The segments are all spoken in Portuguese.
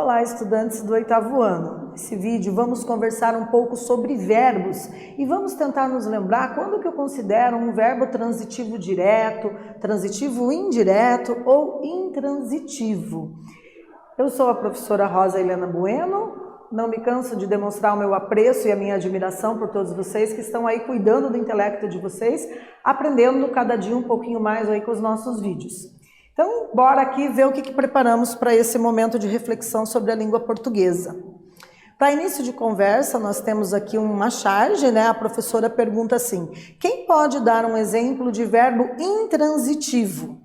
Olá, estudantes do 8º ano. Nesse vídeo vamos conversar um pouco sobre verbos e vamos tentar nos lembrar quando que eu considero um verbo transitivo direto, transitivo indireto ou intransitivo. Eu sou a professora Rosa Helena Bueno, não me canso de demonstrar o meu apreço e a minha admiração por todos vocês que estão aí cuidando do intelecto de vocês, aprendendo cada dia um pouquinho mais aí com os nossos vídeos. Então, bora aqui ver o que preparamos para esse momento de reflexão sobre a língua portuguesa. Para início de conversa, nós temos aqui uma charge, né? A professora pergunta assim: quem pode dar um exemplo de verbo intransitivo?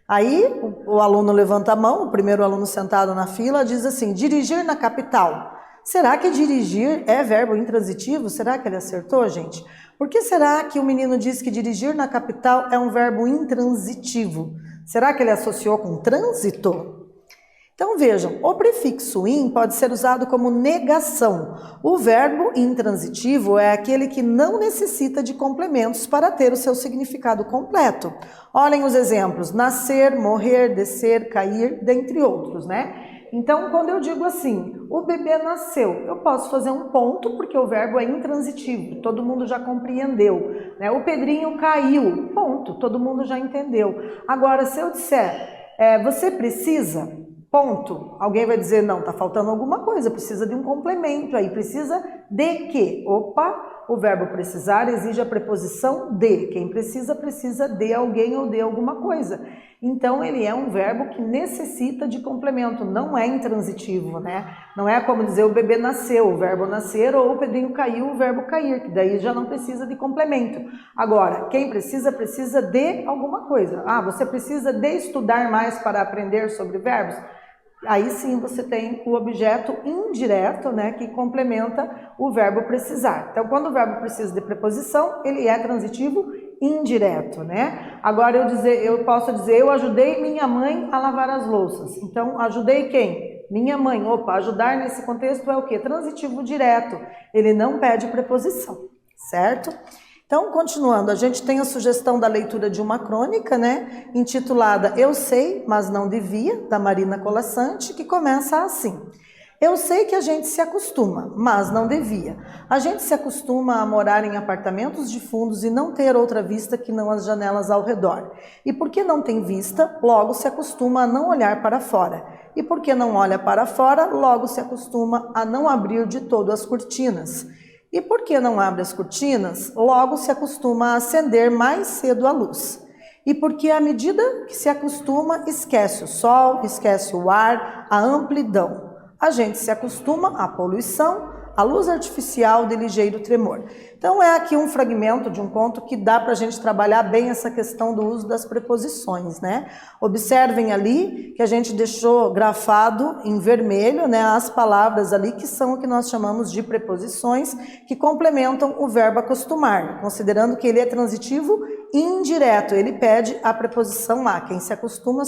Aí, o aluno levanta a mão, o primeiro aluno sentado na fila, diz assim: dirigir na capital. Será que dirigir é verbo intransitivo? Será que ele acertou, gente? Por que será que o menino diz que dirigir na capital é um verbo intransitivo? Será que ele associou com trânsito? Então vejam, o prefixo in pode ser usado como negação. O verbo intransitivo é aquele que não necessita de complementos para ter o seu significado completo. Olhem os exemplos: nascer, morrer, descer, cair, dentre outros, né? Então, quando eu digo assim, o bebê nasceu, eu posso fazer um ponto porque o verbo é intransitivo, todo mundo já compreendeu, né? O Pedrinho caiu, ponto, todo mundo já entendeu. Agora, se eu disser, você precisa, ponto, alguém vai dizer, não, tá faltando alguma coisa, precisa de um complemento aí, precisa de quê? Opa, o verbo precisar exige a preposição de, quem precisa, precisa de alguém ou de alguma coisa. Então, ele é um verbo que necessita de complemento, não é intransitivo, né? Não é como dizer o bebê nasceu, o verbo nascer, ou o Pedrinho caiu, o verbo cair, que daí já não precisa de complemento. Agora, quem precisa, precisa de alguma coisa. Ah, você precisa de estudar mais para aprender sobre verbos? Aí sim você tem o objeto indireto, né, que complementa o verbo precisar. Então, quando o verbo precisa de preposição, ele é transitivo indireto, né? Agora eu posso dizer, eu ajudei minha mãe a lavar as louças. Então, ajudei quem? Minha mãe. Opa, ajudar nesse contexto é o quê? Transitivo direto. Ele não pede preposição, certo? Então, continuando, a gente tem a sugestão da leitura de uma crônica, né, intitulada Eu Sei, Mas Não Devia, da Marina Colasanti, que começa assim: eu sei que a gente se acostuma, mas não devia. A gente se acostuma a morar em apartamentos de fundos e não ter outra vista que não as janelas ao redor. E porque não tem vista, logo se acostuma a não olhar para fora. E porque não olha para fora, logo se acostuma a não abrir de todo as cortinas. E porque não abre as cortinas, logo se acostuma a acender mais cedo a luz. E porque à medida que se acostuma, esquece o sol, esquece o ar, a amplidão. A gente se acostuma à poluição, à luz artificial de ligeiro tremor. Então é aqui um fragmento de um conto que dá para a gente trabalhar bem essa questão do uso das preposições, né? Observem ali que a gente deixou grafado em vermelho, né, as palavras ali que são o que nós chamamos de preposições que complementam o verbo acostumar, considerando que ele é transitivo indireto, ele pede a preposição a. Quem se acostuma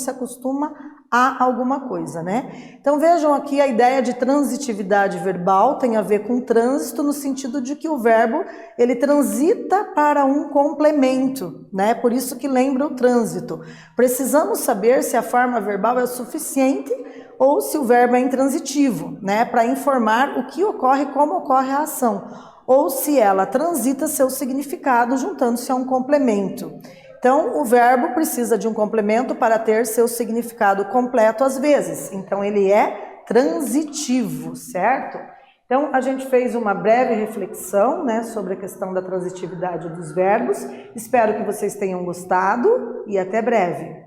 a alguma coisa, né? Então vejam aqui a ideia de transitividade verbal tem a ver com trânsito no sentido de que o verbo ele transita para um complemento, né? Por isso que lembra o trânsito. Precisamos saber se a forma verbal é suficiente ou se o verbo é intransitivo, né? Para informar o que ocorre, como ocorre a ação, ou se ela transita seu significado juntando-se a um complemento. Então, o verbo precisa de um complemento para ter seu significado completo às vezes. Então, ele é transitivo, certo? Então, a gente fez uma breve reflexão, né, sobre a questão da transitividade dos verbos. Espero que vocês tenham gostado e até breve.